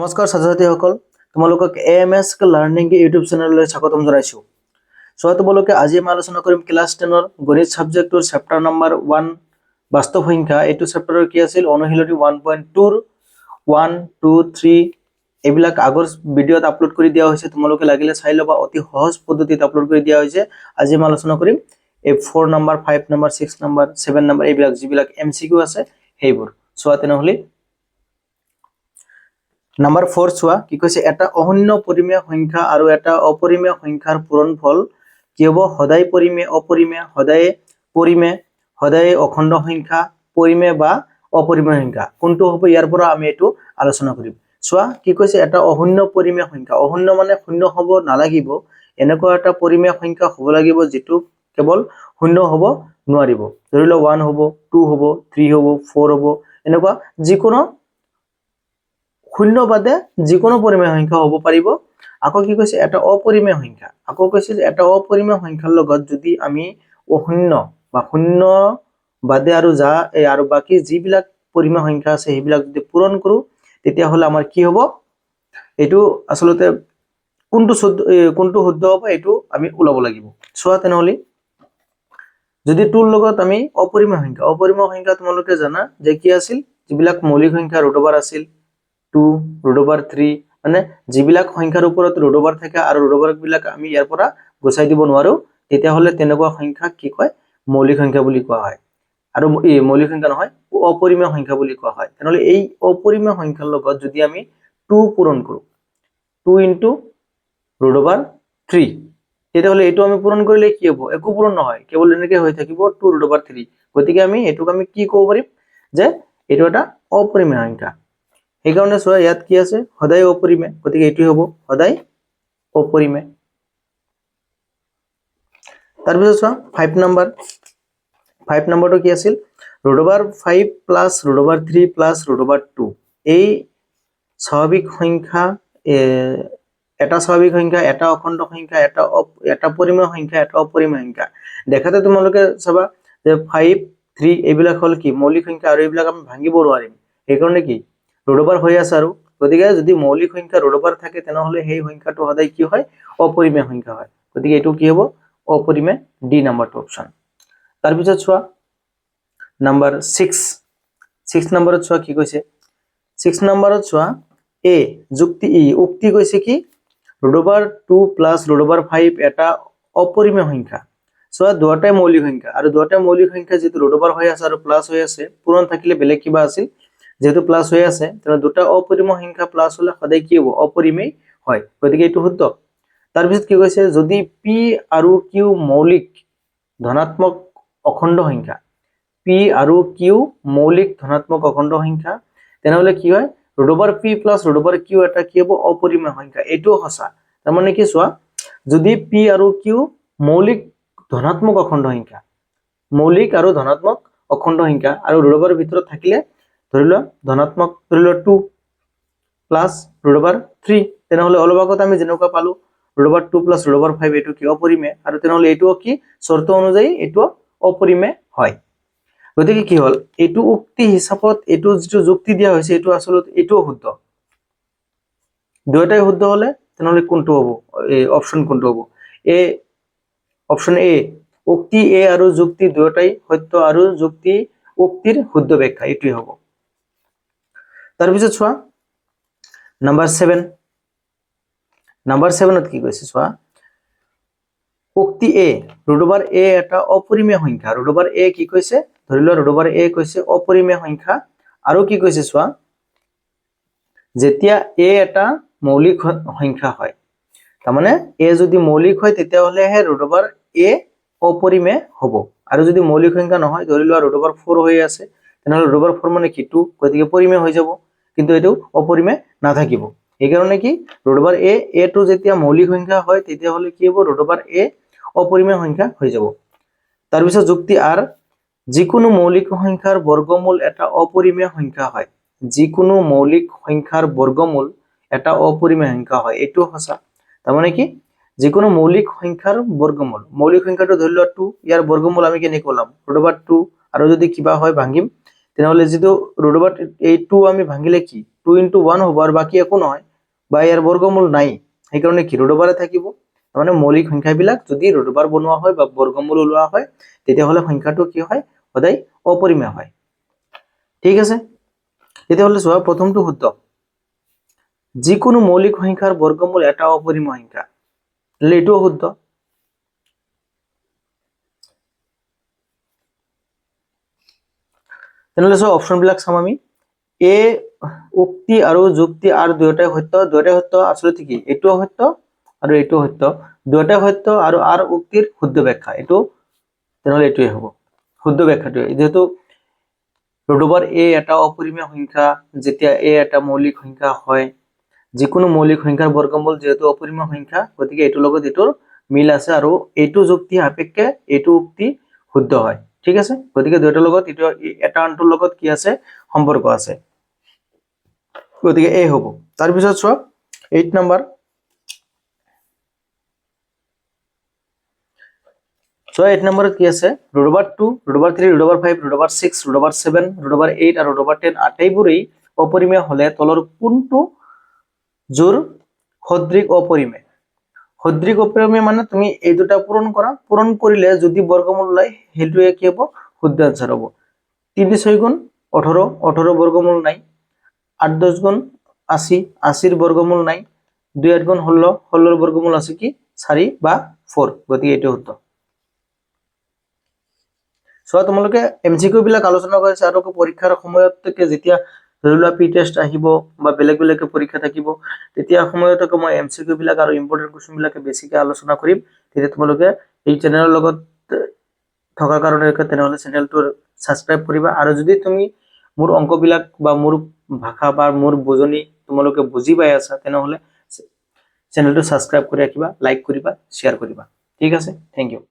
নমস্কাৰ ছাত্ৰ-ছাত্ৰীসকল, তোমালোকক এএমএছ লাৰ্ণিং ইউটিউব চেনেললৈ স্বাগতম জনাইছোঁ। তোমালোকে আজি আমি আলোচনা কৰিম ক্লাছ 10 ৰ গণিত সাবজেক্টৰ চেপ্টাৰ নম্বৰ 1 বাস্তৱ সংখ্যা। এইটো চেপ্টাৰৰ কি আছিল? অনুশীলনী 1.2 ৰ 1 2 3 এইবিলাক আগৰ ভিডিঅ'ত আপলোড কৰি দিয়া হৈছে, তোমালোকে লাগিলে চাই ল'বা। অতি সহজ পদ্ধতিত আপলোড কৰি দিয়া হৈছে। আজি আমি আলোচনা কৰিম এই 4 নম্বৰ 5 নম্বৰ 6 নম্বৰ 7 নম্বৰ এইবিলাক যিবিলাক এমসিকিউ আছে সেইবোৰ। তেনেহলে Number 4 চোৱা কি কৈছে, এটা অশূন্য পৰিমেয় সংখ্যা আৰু এটা অপৰিমেয় সংখ্যাৰ পূৰণফল কি হ'ব? সদায় পৰিমেয়, অপৰিমেয়, সদায় পৰিমেয়, সদায় অখণ্ড সংখ্যা, পৰিমেয় বা অপৰিমেয় সংখ্যা কোনটো হ'ব? ইয়াৰ পৰা আমি এটো আলোচনা কৰিম। চোৱা কি কৈছে, এটা অশূন্য পৰিমেয় সংখ্যা। অশূন্য মানে শূন্য হ'ব নালাগিব, এনেকুৱা এটা পৰিমেয় সংখ্যা হ'ব লাগিব যেটো কেৱল শূন্য হ'ব নোৱাৰিব। ধৰি লও 1 হ'ব, 2 হ'ব, 3 হ'ব, 4 হ'ব, এনেকুৱা যিকোনো শূন্য বাদে যিকোনো পৰিমেয় সংখ্যা হ'ব পাৰিব। আকৌ কি কৈছে, এটা অপৰিমেয় সংখ্যা। আকৌ কৈছে যে এটা অপৰিমেয় সংখ্যাৰ লগত যদি আমি অশূন্য বা শূন্য বাদে আৰু বাকি যিবিলাক পৰিমেয় সংখ্যা আছে সেইবিলাক যদি পূৰণ কৰো তেতিয়া হলে আমাৰ কি হ'ব? এটো আসলতে কোনটো শুদ্ধ হ'ব এটো আমি ওলাব লাগিব। চোৱা তেনেহলে যদি 2 ৰ লগত আমি অপৰিমেয় সংখ্যা তোমালোকে জানা যে কি আছিল? যিবিলাক মৌলিক সংখ্যা ৰুট ওভাৰ আছিল 2 ৰুট ওভাৰ 3, মানে যিবিলাক সংখ্যাৰ ওপৰত ৰুট ওভাৰ থাকে আৰু ৰুট ওভাৰ বিলাক আমি ইয়াৰ পৰা গুচাই দিব নোৱাৰো, তেতিয়া হলে তেনেকুৱা সংখ্যা কি কয়? মৌলিক সংখ্যা বুলি কোৱা হয়। আৰু এই মৌলিক সংখ্যা নহয়, অপৰিমেয় সংখ্যা বুলি কোৱা হয়। তেনেহলে এই অপৰিমেয় সংখ্যাৰ লগত যদি আমি 2 পূৰণ কৰো, 2 * ৰুট ওভাৰ 3, তেতিয়া হলে এটো আমি পূৰণ কৰিলে কি হ'ব? একো পূৰণ নহয়, কেৱল এনেকৈ হৈ থাকিব 2 ৰুট ওভাৰ 3। গতিকে আমি এটোক আমি কি ক'ব পাৰিম? যে এটো এটা অপৰিমেয় সংখ্যা। সেইকাৰণে চোৱা ইয়াত কি আছে? সদায় অপৰিমেয়, গতিকে এটোই হ'ব সদায় অপৰিমেয়। তাৰপিছত চোৱা 5 নম্বৰটো কি আছিল? Root over 5 plus root over 3 plus root over 2। এই স্বাভাৱিক সংখ্যা, এটা স্বাভাৱিক সংখ্যা, এটা অখণ্ড সংখ্যা, এটা পৰিমেয় সংখ্যা, এটা অপৰিমেয় সংখ্যা। দেখাতে তোমালোকে চাবা যে 5 3 এইবিলাক হল কি? মৌলিক সংখ্যা, আৰু এইবিলাক আমি ভাঙিব নোৱাৰিম। সেইকাৰণে কি ৰুট ওভাৰ হৈ আছে। আৰু গতিকে যদি মৌলিক সংখ্যা ৰুট ওভাৰ থাকে তেনেহলে সেই সংখ্যাটো সদায় কি হয়? অপৰিমেয় সংখ্যা হয়। গতিকে এটো কি হ'ব? অপৰিমেয়। ডি নম্বৰটো অপচন। তাৰপিছত চোৱা নম্বৰ 6 নম্বৰত চোৱা কি কৈছে? 6 নম্বৰত চোৱা এ যুক্তি ই উক্তি কৈছে কি? Root over 2 plus root over 5 এটা অপৰিমেয় সংখ্যা। চোৱা দুটাই মৌলিক সংখ্যা, আৰু দুটাই মৌলিক সংখ্যা যেটো ৰুট ওভাৰ হৈ আছে আৰু প্লাস হৈ আছে, পূৰণ থাকিলে বেলেগ কিবা আছিল, যেহেতু প্লাস হৈ আছে তেনে দুটা অপৰিমেয় সংখ্যা প্লাস হলে সদায় কি হ'ব? অপৰিমেয় হয়। গতিকে এটো শুদ্ধ। তাৰপিছত কি কৈছে? যদি পি আৰু কিউ মৌলিক ধনাত্মক অখণ্ড সংখ্যা, পি আৰু কিউ মৌলিক ধনাত্মক অখণ্ড সংখ্যা, তেনেহলে কি হয়? Root over p plus root over q এটা কি হ'ব? অপৰিমেয় সংখ্যা। এটোও সঁচা। তাৰ মানে কি? চোৱা যদি পি আৰু কিউ মৌলিক ধনাত্মক অখণ্ড সংখ্যা, মৌলিক আৰু ধনাত্মক অখণ্ড সংখ্যা, আৰু ৰুট ওভাৰৰ ভিতৰত থাকিলে ধৰি লোৱা ধনাত্মক, ধৰি লোৱা 2 প্লাস ৰুট ওভাৰ 3, তেনেহলে অলপ আগত আমি যেনেকুৱা পালো root over 2 plus root over 5 এটো কি? অপৰিমেয়। আৰু তেনেহলে এটোও কি? শৰ্ত অনুযায়ী এটো অপৰিমেয় হয়। গতিকে কি হল? এটো উক্তি হিচাপত এটো যেটো যুক্তি দিয়া হৈছে এটো আসলে এটোও শুদ্ধ। দুটাই শুদ্ধ হলে তেনেহলে কোনটো হ'ব? এই অপচন কোনটো হ'ব? এ, অপচন এ। উক্তি এ আৰু যুক্তি দুটাই সত্য, আৰু যুক্তি উক্তিৰ শুদ্ধ ব্যাখ্যা এটোই হ'ব। তাৰপিছত চোৱা নম্বৰ 7 ত কি কৈছে? চোৱা উক্তি এ ৰুট ওভাৰ এ এটা অপৰিমেয় সংখ্যা। ৰুট ওভাৰ এ কি কৈছে? ধৰি লোৱা ৰুট ওভাৰ এ কৈছে অপৰিমেয় সংখ্যা। আৰু কি কৈছে? চোৱা যেতিয়া এ এটা মৌলিক সংখ্যা হয়, তাৰমানে এ যদি মৌলিক হয় তেতিয়াহলেহে ৰুট ওভাৰ এ অপৰিমেয় হ'ব। আৰু যদি মৌলিক সংখ্যা নহয়, ধৰি লোৱা ৰুট ওভাৰ 4 হৈ আছে, তেনেহলে ৰুট ওভাৰ 4 মানে কি? 2, গতিকে পৰিমেয় হৈ যাব, কিন্তু এটো অপৰিমেয় নাথাকিব। এইকাৰণে কি ৰুট ওভাৰ এ টো যেতিয়া মৌলিক সংখ্যা হয় তেতিয়াহলে কি হ'ব? ৰুট ওভাৰ এ অপৰিমেয় সংখ্যা হৈ যাব। তাৰপিছত যুক্তি আৰ, যিকোনো মৌলিক সংখ্যাৰ বৰ্গমূল এটা অপৰিমেয় সংখ্যা হয়। যিকোনো মৌলিক সংখ্যাৰ বৰ্গমূল এটা অপৰিমেয় সংখ্যা হয়। এটো সঁচা। তাৰমানে কি যিকোনো মৌলিক সংখ্যাৰ বৰ্গমূল, মৌলিক সংখ্যাটো ধৰি লোৱা 2, ইয়াৰ বৰ্গমূল আমি কেনেকৈ ওলাম? ৰুট ওভাৰ 2, আৰু যদি কিবা হয় ভাঙিম, তেনেহলে যেটো ৰুট ওভাৰ এই 2 আমি ভাঙিলে কি 2 into 1 হ'ব আৰু বাকী একো নহয় বা ইয়াৰ বৰ্গমূল নাই সেইকাৰণে কি ৰুট ওভাৰে থাকিব মানে মৌলিক সংখ্যাবিলাক যদি ৰুট ওভাৰ বনোৱা হয় বা বৰ্গমূল ওলোৱা হয় তেতিয়াহ'লে সংখ্যাটো কি হয় সদায় অপৰিমেয় হয় ঠিক আছে তেতিয়াহ'লে চোৱা প্ৰথমটো শুদ্ধ যিকোনো মৌলিক সংখ্যাৰ বৰ্গমূল এটা অপৰিমেয় সংখ্যা এইটোও শুদ্ধ তেনেহ'লে চোৱা অপচনবিলাক চাম আমি এ উক্তি আৰু যুক্তি আৰু দুয়োটাই সত্য আচলতে কি এইটোও সত্য আৰু এইটোও সত্য দুয়োটাই সত্য আৰু আৰ উক্তিৰ শুদ্ধ ব্যাখ্যা এইটো তেনেহ'লে এইটোৱে হ'ব শুদ্ধ ব্যাখ্যাটো যেহেতু ৰুট ওভাৰ এ এটা অপৰিমেয় সংখ্যা যেতিয়া এ এটা মৌলিক সংখ্যা হয় যিকোনো মৌলিক সংখ্যাৰ বৰ্গমূল যেহেতু অপৰিমেয় সংখ্যা গতিকে এইটোৰ লগত এইটোৰ মিল আছে আৰু এইটো যুক্তি সাপেক্ষে এইটো উক্তি শুদ্ধ হয় ঠিক আছে গতিকে দুয়োটাৰ লগত এইটো এটা আনটোৰ লগত কি আছে সম্পৰ্ক আছে গতিকে এ হ'ব তাৰ পিছত চোৱা 8 নম্বৰ So 8 নম্বৰত কি আছে root over 2 root over 3 root over 5 root over 6 root over 7 root over 8 আৰু ৰুট ওভাৰ 10 আটাইবোৰেই অপৰিমেয় হলে তলৰ কোনটো জোৰ সদৃশ অপৰিমেয় সদৃশ অপৰিমেয় মানে তুমি এই দুটা পূৰণ কৰা পূৰণ কৰিলে যদি বৰ্গমূল ওলায় সেইটোৱে কি হ'ব শুদ্ধ আনসাৰ হ'ব 3 6 গুণ 18 18 বৰ্গমূল নাই 8 10 গুণ 80 80 বৰ্গমূল নাই 2 8 গুণ 16 16 বৰ্গমূল আছে কি 4 বা 4 গতিকে এইটো শুদ্ধ সো তোমালোকে এমসিকিউ বিলাক আলোচনা কৰিছে আৰু পৰীক্ষাৰ সময়ত যেতিয়া ধৰিলোৱা পি টেষ্ট আহিব বা বেলেগ বেলেগ পৰীক্ষা থাকিব তেতিয়া সময়ত মই এমসিকিউ বিলাক আৰু ইম্পৰ্টেন্ট কোৱেশ্চন বিলাক বেছিকৈ আলোচনা কৰিম তেতিয়া তোমালোকে এই চেনেলৰ লগত থকাৰ কাৰণে তেনেহলে চেনেলটো সাবস্ক্ৰাইব কৰিবা আৰু যদি তুমি মোৰ অংক বিলাক বা মোৰ ভাষা বা মোৰ বুজনি তোমালোকে বুজি পাই আছা তেনেহলে চেনেলটো সাবস্ক্ৰাইব কৰি ৰাখিবা লাইক কৰিবা শেয়াৰ কৰিবা ঠিক আছে থ্যাংক ইউ